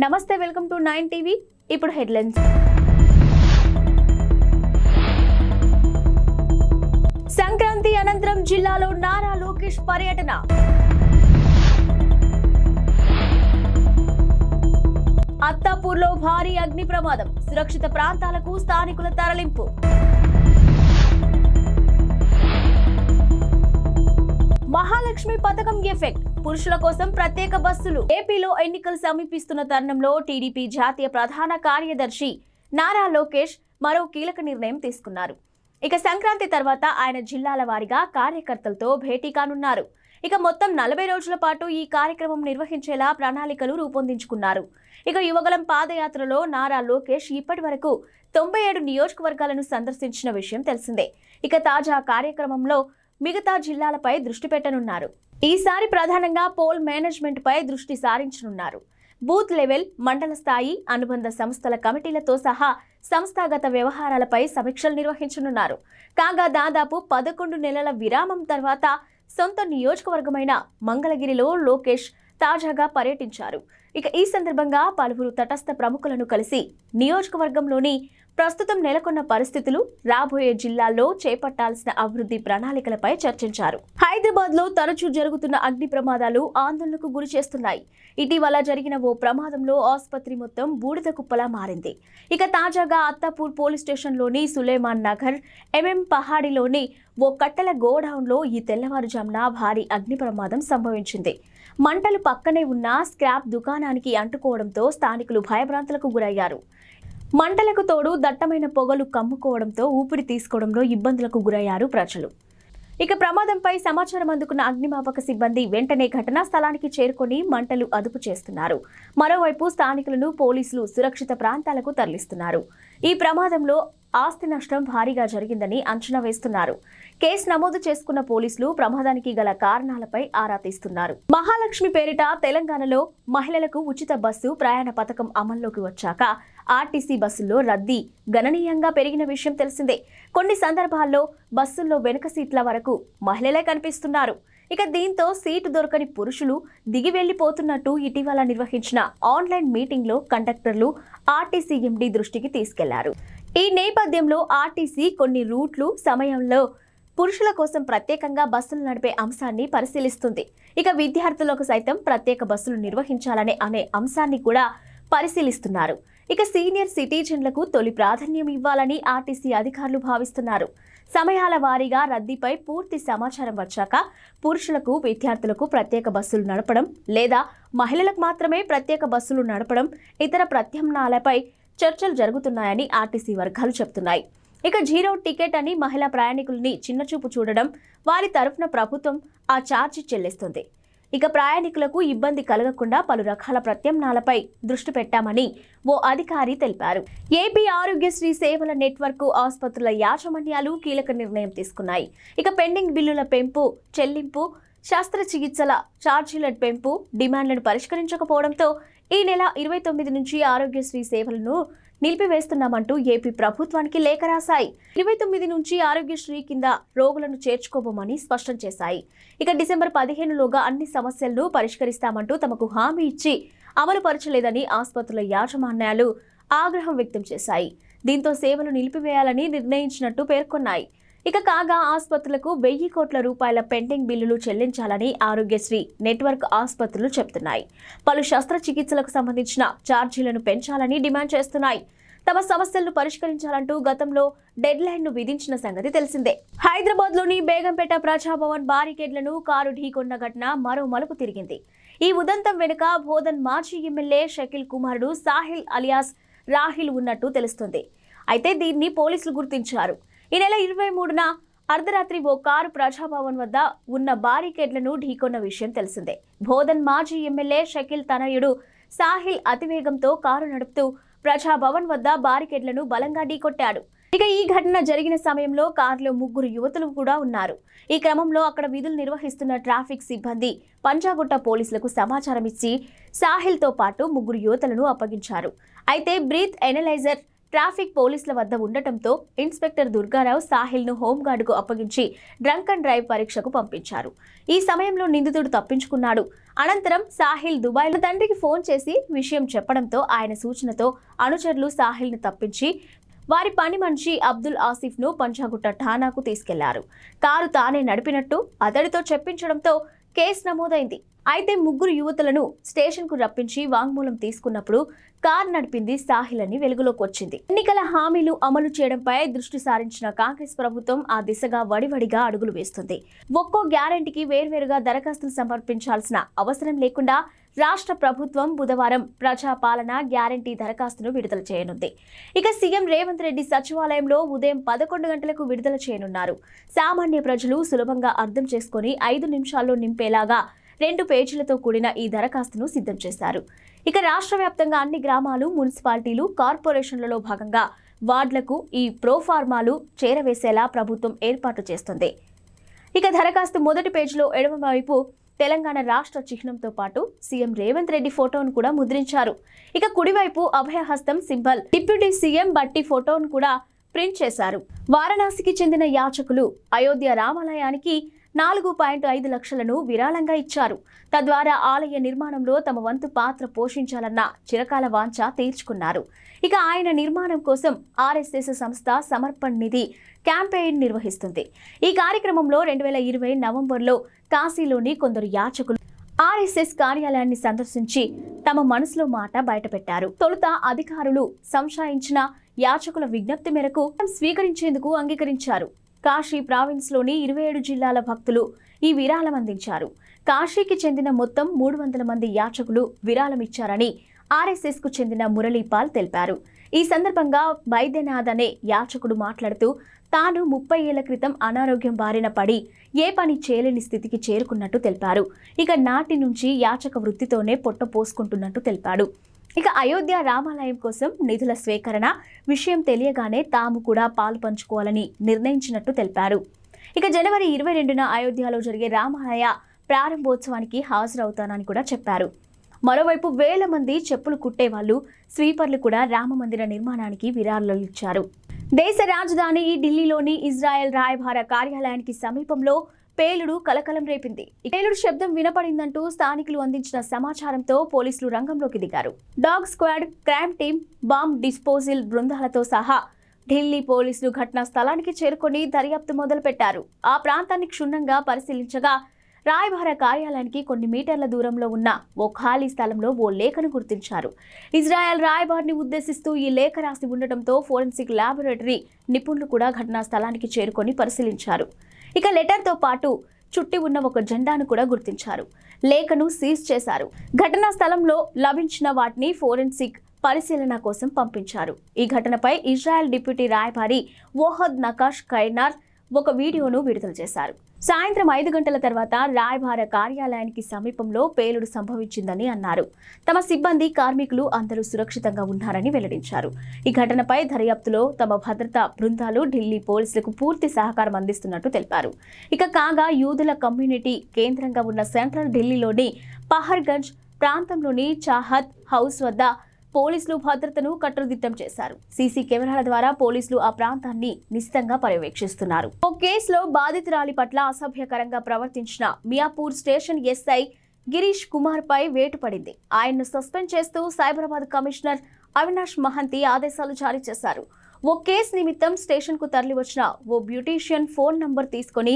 నమస్తే welcome to 9 TV ఇప్పుడు headlines Sankranti అనంతరం జిల్లాలో నారా లోకేష్ పర్యటన అత్తాపూర్లో భారీ అగ్ని ప్రమాదం సురక్షిత ప్రాంతాలకు స్థానికుల తరలింపు మహాలక్ష్మి పథకం ఎఫెక్ట్ పురుషుల కోసం ప్రత్యేక బస్సులు ఏపీలో ఎన్నికలు సమీపిస్తున్న తరుణంలో టీడీపీ జాతీయ ప్రధాన కార్యదర్శి నారా లోకేష్ మరో కీలక నిర్ణయం తీసుకున్నారు. ఇక సంక్రాంతి తర్వాత ఆయన జిల్లాల వారీగా కార్యకర్తలతో భేటీ కానున్నారు. ఇక మొత్తం 40 రోజుల పాటు ఈ కార్యక్రమం నిర్వహించేలా ప్రణాళికలు రూపొందించుకున్నారు. ఇక యువగలం పాదయాత్రలో నారా లోకేష్ ఇప్పటి వరకు 97 నియోజకవర్గాలను సందర్శించిన విషయం తెలిసిందే. ఇక తాజా కార్యక్రమంలో మిగతా జిల్లాలపై దృష్టి పెట్టనున్నారు. ఈసారి ప్రధానంగా పోల్ మేనేజ్మెంట్ పై దృష్టి సారించనున్నారు. బూత్ లెవెల్, మండల స్థాయి, అనుబంధ సంస్థల కమిటీలతో సహా సంస్థాగత వ్యవహారాలపై సమీక్షలు నిర్వహించనున్నారు. కాగా దాదాపు 11 నెలల విరామం తర్వాత సొంత నియోజకవర్గమైన మంగళగిరిలో లోకేష్ తాజాగా పర్యటించారు. ఇక ఈ సందర్భంగా పలువురు తటస్థ ప్రముఖులను కలిసి నియోజకవర్గంలోని ప్రస్తుతం నెలకొన్న పరిస్థితులు, రాబోయే జిల్లాల్లో చేపట్టాల్సిన అభివృద్ధి ప్రణాళికలపై చర్చించారు. హైదరాబాద్ లో తరచూ జరుగుతున్న అగ్ని ప్రమాదాలు ఆందోళనకు గురి చేస్తున్నాయి. ఇటీవల జరిగిన ఓ ప్రమాదంలో ఆసుపత్రి మొత్తం బూడిద కుప్పలా మారింది. ఇక తాజాగా అత్తాపూర్ పోలీస్ స్టేషన్లోని సులేమాన్ నగర్, ఎంఎం పహాడిలోని ఓ కట్టెల గోడౌన్లో ఈ తెల్లవారుజామున భారీ అగ్ని ప్రమాదం సంభవించింది. మంటలు పక్కనే ఉన్న స్క్రాప్ దుకాణానికి అంటుకోవడంతో స్థానికులు భయభ్రాంతులకు గురయ్యారు. మంటలకు తోడు దట్టమైన పొగలు కమ్ముకోవడంతో ఊపిరి తీసుకోవడంలో ఇబ్బందులకు గురయ్యారు ప్రజలు. ఇక ప్రమాదంపై సమాచారం అందుకున్న అగ్నిమాపక సిబ్బంది వెంటనే ఘటనా స్థలానికి చేరుకొని మంటలు అదుపు చేస్తున్నారు. మరోవైపు స్థానికులను పోలీసులు సురక్షిత ప్రాంతాలకు తరలిస్తున్నారు. ఈ ప్రమాదంలో ఆస్తి నష్టం భారీగా జరిగిందని అంచనా వేస్తున్నారు. కేసు నమోదు చేసుకున్న పోలీసులు ప్రమాదానికి గల కారణాలపై ఆరా తీస్తున్నారు. మహాలక్ష్మి పేరిట తెలంగాణలో మహిళలకు ఉచిత బస్సు ప్రయాణ పథకం అమల్లోకి వచ్చాక ఆర్టీసీ బస్సుల్లో రద్దీ గణనీయంగా పెరిగిన విషయం తెలిసిందే. కొన్ని సందర్భాల్లో బస్సుల్లో వెనుక సీట్ల వరకు మహిళలే కనిపిస్తున్నారు. ఇక దీంతో సీటు దొరకని పురుషులు దిగి వెళ్లిపోతున్నట్టు ఇటీవల నిర్వహించిన ఆన్లైన్ మీటింగ్లో కండక్టర్లు ఆర్టీసీ ఎండీ దృష్టికి తీసుకెళ్లారు. ఈ నేపథ్యంలో ఆర్టీసీ కొన్ని రూట్లు సమయంలో పురుషుల కోసం ప్రత్యేకంగా బస్సులు నడిపే అంశాన్ని పరిశీలిస్తుంది. ఇక విద్యార్థులకు సైతం ప్రత్యేక బస్సులు నిర్వహించాలనే అంశాన్ని కూడా పరిశీలిస్తున్నారు. ఇక సీనియర్ సిటిజన్లకు తొలి ప్రాధాన్యం ఇవ్వాలని ఆర్టీసీ అధికారులు భావిస్తున్నారు. సమయాల వారీగా రద్దీపై పూర్తి సమాచారం వచ్చాక పురుషులకు, విద్యార్థులకు ప్రత్యేక బస్సులు నడపడం లేదా మహిళలకు మాత్రమే ప్రత్యేక బస్సులు నడపడం, ఇతర ప్రత్యామ్నాయాలపై చర్చలు జరుగుతున్నాయని ఆర్టీసీ వర్గాలు చెబుతున్నాయి. ఇక జీరో టికెట్ అని మహిళా ప్రయాణికుల్ని చిన్నచూపు చూడడం, వారి తరఫున ప్రభుత్వం ఆ ఛార్జీ చెల్లిస్తుంది. ఇక ప్రయాణికులకు ఇబ్బంది కలగకుండా పలు రకాల ప్రత్యామ్నాయాలపై దృష్టి పెట్టామని ఓ అధికారి తెలిపారు. ఏపీ ఆరోగ్యశ్రీ సేవల నెట్వర్క్ ఆసుపత్రుల యాజమాన్యాలు కీలక నిర్ణయం తీసుకున్నాయి. ఇక పెండింగ్ బిల్లుల పెంపు, చెల్లింపు, శస్త్రచికిత్సల ఛార్జీల పెంపు డిమాండ్లను పరిష్కరించకపోవడంతో ఈ నెల 29 నుంచి ఆరోగ్యశ్రీ సేవలను నిలిపివేస్తున్నామంటూ ఏపీ ప్రభుత్వానికి లేఖ రాశాయి. 29 నుంచి ఆరోగ్యశ్రీ కింద రోగులను చేర్చుకోబోమని స్పష్టం చేశాయి. ఇక డిసెంబర్ 15లోగా అన్ని సమస్యలను పరిష్కరిస్తామంటూ తమకు హామీ ఇచ్చి అమలు పరచలేదని ఆసుపత్రుల యాజమాన్యాలు ఆగ్రహం వ్యక్తం చేశాయి. దీంతో సేవలు నిలిపివేయాలని నిర్ణయించినట్టు పేర్కొన్నాయి. ఇక కాగా ఆసుపత్రులకు 1000 కోట్ల రూపాయల పెండింగ్ బిల్లులు చెల్లించాలని ఆరోగ్యశ్రీ నెట్వర్క్ ఆసుపత్రులు చెబుతున్నాయి. పలు శస్త్రచికిత్సలకు సంబంధించిన ఛార్జీలను పెంచాలని డిమాండ్ చేస్తున్నాయి. తమ సమస్యలను పరిష్కరించాలంటూ గతంలో డెడ్ లైన్ ను విధించిన సంగతి తెలిసిందే. హైదరాబాద్ లోని బేగంపేట ప్రజాభవన్ బారికేడ్లను కారు ఢీకొన్న ఘటన మరో మలుపు తిరిగింది. ఈ ఉదంతం వెనుక బోధన్ మాజీ ఎమ్మెల్యే షకీల్ కుమారుడు సాహిల్ అలియాస్ రాహిల్ ఉన్నట్టు తెలుస్తుంది. అయితే దీన్ని పోలీసులు గుర్తించారు. ఈ నెల 23న అర్ధరాత్రి ఓ కారు ప్రజాభవన్ వద్ద ఉన్న బారికేడ్లను ఢీకొన్న విషయం తెలిసిందే. బోధన్ మాజీ ఎమ్మెల్యే షకీల్ తనయుడు సాహిల్ అతివేగంతో కారు నడుపుతూ ప్రజాభవన్ వద్ద బారికేడ్లను బలంగా ఢీకొట్టాడు. ఇక ఈ ఘటన జరిగిన సమయంలో కారులో 3 యువతులు కూడా ఉన్నారు. ఈ క్రమంలో అక్కడ విధులు నిర్వహిస్తున్న ట్రాఫిక్ సిబ్బంది పంజాగుట్ట పోలీసులకు సమాచారం ఇచ్చి సాహిల్తో పాటు 3 యువతులను అప్పగించారు. అయితే బ్రీత్ ఎనలైజర్ ట్రాఫిక్ పోలీసుల వద్ద ఉండటంతో ఇన్స్పెక్టర్ దుర్గారావు సాహిల్ను హోంగార్డుకు అప్పగించి డ్రంక్ అండ్ డ్రైవ్ పరీక్షకు పంపించారు. ఈ సమయంలో నిందితుడు తప్పించుకున్నాడు. అనంతరం సాహిల్ దుబాయ్లో తండ్రికి ఫోన్ చేసి విషయం చెప్పడంతో ఆయన సూచనతో అనుచరులు సాహిల్ను తప్పించి వారి పని మనిషి అబ్దుల్ ఆసిఫ్ను పంజాగుట్ట ఠానాకు తీసుకెళ్లారు. కారు తానే నడిపినట్టు అతడితో చెప్పించడంతో కేసు నమోదైంది. అయితే ముగ్గురు యువతులను స్టేషన్కు రప్పించి వాంగ్మూలం తీసుకున్నప్పుడు కారు నడిపింది సాహిల్ అని వెలుగులోకి వచ్చింది. ఎన్నికల హామీలు అమలు చేయడంపై దృష్టి సారించిన కాంగ్రెస్ ప్రభుత్వం ఆ దిశగా వడివడిగా అడుగులు వేస్తుంది. ఒక్కో గ్యారెంటీకి వేర్వేరుగా దరఖాస్తులు సమర్పించాల్సిన అవసరం లేకుండా రాష్ట్ర ప్రభుత్వం బుధవారం ప్రజాపాలన గ్యారెంటీ దరఖాస్తును విడుదల చేయనుంది. ఇక సీఎం రేవంత్ రెడ్డి సచివాలయంలో ఉదయం 11 గంటలకు విడుదల చేయనున్నారు. సామాన్య ప్రజలు సులభంగా అర్థం చేసుకుని 5 నిమిషాల్లో నింపేలాగా 2 పేజీలతో కూడిన ఈ దరఖాస్తును సిద్ధం చేశారు. ఇక రాష్ట్ర వ్యాప్తంగా అన్ని గ్రామాలు, మున్సిపాలిటీలు, కార్పొరేషన్లలో భాగంగా వార్డులకు ఈ ప్రోఫార్మాలు చేరవేసేలా ప్రభుత్వం ఏర్పాటు చేస్తుంది. ఇక దరఖాస్తు మొదటి పేజీలో ఎడమవైపు తెలంగాణ రాష్ట్ర చిహ్నంతో పాటు సీఎం రేవంత్ రెడ్డి ఫోటోను కూడా ముద్రించారు. ఇక కుడివైపు అభయహస్తం సింబల్, డిప్యూటీ సీఎం బట్టి ఫోటోను కూడా ప్రింట్ చేశారు. వారణాసికి చెందిన యాచకులు అయోధ్య రామాలయానికి 4.5 లక్షలను విరాళంగా ఇచ్చారు. తద్వారా ఆలయ నిర్మాణంలో తమ వంతు పాత్ర పోషించాలన్న చిరకాల వాంఛ తీర్చుకున్నారు. ఇక ఆయన నిర్మాణం కోసం ఆర్ఎస్ఎస్ సంస్థ సమర్పణ్ నిధి క్యాంపెయిన్ నిర్వహిస్తుంది. ఈ కార్యక్రమంలో 2020 నవంబర్లో కాశీలోని కొందరు యాచకులు ఆర్ఎస్ఎస్ కార్యాలయాన్ని సందర్శించి తమ మనసులో మాట బయటపెట్టారు. తొలుత అధికారులు సంశయించిన యాచకుల విజ్ఞప్తి మేరకు స్వీకరించేందుకు అంగీకరించారు. కాశీ ప్రావిన్స్లోని 27 జిల్లాల భక్తులు ఈ విరాళం అందించారు. కాశీకి చెందిన మొత్తం 300 మంది యాచకులు విరాళం ఇచ్చారని ఆర్ఎస్ఎస్కు చెందిన మురళీపాల్ తెలిపారు. ఈ సందర్భంగా వైద్యనాథ్ అనే యాచకుడు మాట్లాడుతూ తాను 30 ఏళ్ల క్రితం అనారోగ్యం బారిన పడి ఏ పని చేయలేని స్థితికి చేరుకున్నట్టు తెలిపారు. ఇక నాటి నుంచి యాచక వృత్తితోనే పొట్ట పోసుకుంటున్నట్టు తెలిపాడు. ఇక అయోధ్య రామాలయం కోసం నిధుల స్వీకరణ విషయం తెలియగానే తాము కూడా పాలు పంచుకోవాలని నిర్ణయించినట్టు తెలిపారు. ఇక జనవరి 22న అయోధ్యలో జరిగే రామాలయ ప్రారంభోత్సవానికి హాజరవుతానని కూడా చెప్పారు. మరోవైపు వేల మంది చెప్పులు కుట్టేవాళ్లు, స్వీపర్లు కూడా రామమందిర నిర్మాణానికి విరాళాలు ఇచ్చారు. దేశ రాజధాని ఢిల్లీలోని ఇజ్రాయెల్ రాయబార కార్యాలయానికి సమీపంలో పేలుడు కలకలం రేపింది. పేలుడు శబ్దం వినపడిందంటూ స్థానికులు అందించిన సమాచారంతో పోలీసులు రంగంలోకి దిగారు. Dog squad, crime team, bomb disposal బృందాలతో సహా ఢిల్లీ పోలీసులు ఘటనా స్థలానికి చేరుకొని దర్యాప్తు మొదలుపెట్టారు. ఆ ప్రాంతాన్ని క్షుణ్ణంగా పరిశీలించగా రాయబార కార్యాలయానికి కొన్ని మీటర్ల దూరంలో ఉన్న ఓ ఖాళీ స్థలంలో ఓ లేఖను గుర్తించారు. ఇజ్రాయెల్ రాయబారిని ఉద్దేశిస్తూ ఈ లేఖ రాసి ఉండటంతో ఫోరెన్సిక్ ల్యాబొరేటరీ నిపుణులు కూడా ఘటనా స్థలానికి చేరుకొని పరిశీలించారు. ఇక లెటర్తో పాటు చుట్టి ఉన్న ఒక జెండాను కూడా గుర్తించారు. లేఖను సీజ్ చేశారు. ఘటనా స్థలంలో లభించిన వాటిని ఫోరెన్సిక్ పరిశీలన కోసం పంపించారు. ఈ ఘటనపై ఇజ్రాయెల్ డిప్యూటీ రాయబారి ఓహద్ నకాష్ కైనార్ ఒక వీడియోను విడుదల చేశారు. సాయంత్రం 5 గంటల తర్వాత రాయబార కార్యాలయానికి సమీపంలో పేలుడు సంభవించిందని అన్నారు. తమ సిబ్బంది, కార్మికులు అందరూ సురక్షితంగా ఉన్నారని వెల్లడించారు. ఈ ఘటనపై దర్యాప్తులో తమ భద్రతా బృందాలు ఢిల్లీ పోలీసులకు పూర్తి సహకారం అందిస్తున్నట్టు తెలిపారు. ఇక కాగా యూదుల కమ్యూనిటీ కేంద్రంగా ఉన్న సెంట్రల్ ఢిల్లీలోని పహర్గంజ్ ప్రాంతంలోని చాహత్ హౌస్ వద్ద పోలీసులు భద్రతను కట్టుదిట్టం చేశారు. సీసీ కెమెరాల ద్వారా పోలీసులు ఆ ప్రాంతాన్ని నిశితంగా పర్యవేక్షిస్తున్నారు. ఓ కేసులో బాధితురాలి పట్ల అసభ్యకరంగా ప్రవర్తించిన మియాపూర్ స్టేషన్ ఎస్ఐ గిరీష్ కుమార్ పై వేటు పడింది. ఆయన్ను సస్పెండ్ చేస్తూ సైబరాబాద్ కమిషనర్ అవినాష్ మహంతి ఆదేశాలు జారీ చేశారు. ఓ కేసు నిమిత్తం స్టేషన్ కు తరలివచ్చిన ఓ బ్యూటీషియన్ ఫోన్ నంబర్ తీసుకుని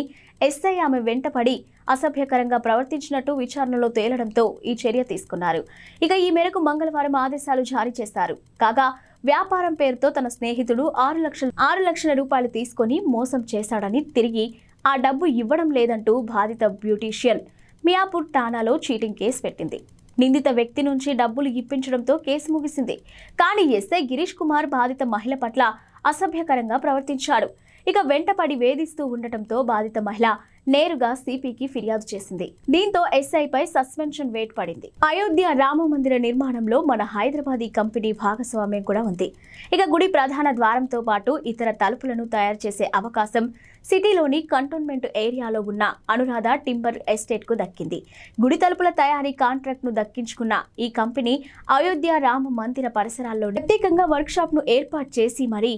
ఎస్ఐ ఆమె వెంటపడి అసభ్యకరంగా ప్రవర్తించినట్టు విచారణలో తేలడంతో ఈ చర్య తీసుకున్నారు. ఇక ఈ మేరకు మంగళవారం ఆదేశాలు జారీ చేశారు. కాగా వ్యాపారం పేరుతో తన స్నేహితుడు 6 లక్షల రూపాయలు తీసుకుని మోసం చేశాడని, తిరిగి ఆ డబ్బు ఇవ్వడం లేదంటూ బాధిత బ్యూటీషియన్ మియాపూర్ ఠాణాలో చీటింగ్ కేసు పెట్టింది. నిందిత వ్యక్తి నుంచి డబ్బులు ఇప్పించడంతో కేసు ముగిసింది. కానీ ఎస్ఐ గిరీష్ కుమార్ బాధిత మహిళ పట్ల అసభ్యకరంగా ప్రవర్తించాడు. ఇక వెంటపడి వేధిస్తూ ఉండటంతో బాధిత మహిళ నేరుగా సిపికి ఫిర్యాదు చేసింది. దీంతో ఎస్ఐపై సస్పెన్షన్ వేటు పడింది. అయోధ్య రామ మందిర నిర్మాణంలో మన హైదరాబాదీ కంపెనీ భాగస్వామ్యం కూడా ఉంది. ఇక గుడి ప్రధాన ద్వారంతో పాటు ఇతర తలుపులను తయారు చేసే అవకాశం సిటీలోని కంటోన్మెంట్ ఏరియాలో ఉన్న అనురాధ టింబర్ ఎస్టేట్ కు దక్కింది. గుడి తలుపుల తయారీ కాంట్రాక్ట్ ను దక్కించుకున్న ఈ కంపెనీ అయోధ్య రామ మందిర పరిసరాల్లో ప్రత్యేకంగా వర్క్ షాప్ ను ఏర్పాటు చేసి మరీ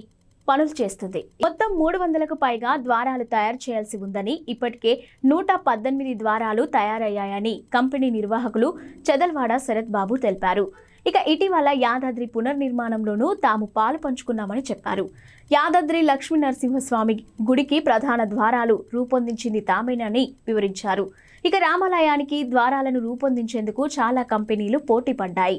పనులు చేస్తుంది. మొత్తం 300కు పైగా ద్వారాలు తయారు చేయాల్సి ఉందని, ఇప్పటికే 118 ద్వారాలు తయారయ్యాయని కంపెనీ నిర్వాహకులు చెదల్వాడ శరత్ బాబు తెలిపారు. ఇక ఇటీవల యాదాద్రి పునర్నిర్మాణంలోనూ తాము పాలు పంచుకున్నామని చెప్పారు. యాదాద్రి లక్ష్మీ నరసింహస్వామి గుడికి ప్రధాన ద్వారాలు రూపొందించింది తామేనని వివరించారు. ఇక రామాలయానికి ద్వారాలను రూపొందించేందుకు చాలా కంపెనీలు పోటీ పడ్డాయి.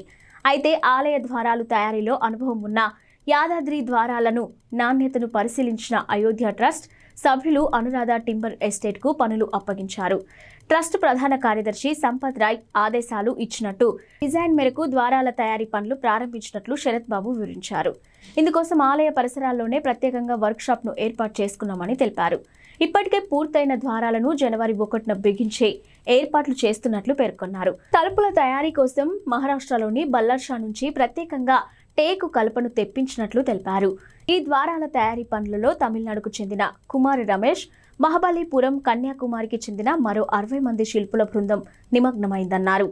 అయితే ఆలయ ద్వారాలు తయారీలో అనుభవం ఉన్న యాదాద్రి ద్వారాలను నాణ్యతను పరిశీలించిన అయోధ్య ట్రస్ట్ సభ్యులు అనురాధ టింబర్ ఎస్టేట్ కు పనులు అప్పగించారు. ట్రస్ట్ ప్రధాన కార్యదర్శి సంపత్ రాయ్ ఆదేశాలు ఇచ్చినట్టు డిజైన్ మేరకు ద్వారాల తయారీ పనులు ప్రారంభించినట్లు శరత్ బాబు వివరించారు. ఇందుకోసం ఆలయ పరిసరాల్లోనే ప్రత్యేకంగా వర్క్ షాప్ ను ఏర్పాటు చేసుకున్నామని తెలిపారు. ఇప్పటికే పూర్తయిన ద్వారాలను జనవరి 1న బిగించే ఏర్పాట్లు చేస్తున్నట్లు పేర్కొన్నారు. తలుపుల తయారీ కోసం మహారాష్ట్రలోని బల్లర్షా నుంచి ప్రత్యేకంగా టేకు కలపను తెప్పించినట్లు తెలిపారు. ఈ ద్వారాల తయారీ పనులలో తమిళనాడుకు చెందిన కుమార్ రమేష్, మహాబలిపురం, కన్యాకుమారికి చెందిన మరో 60 మంది శిల్పుల బృందం నిమగ్నమైందన్నారు.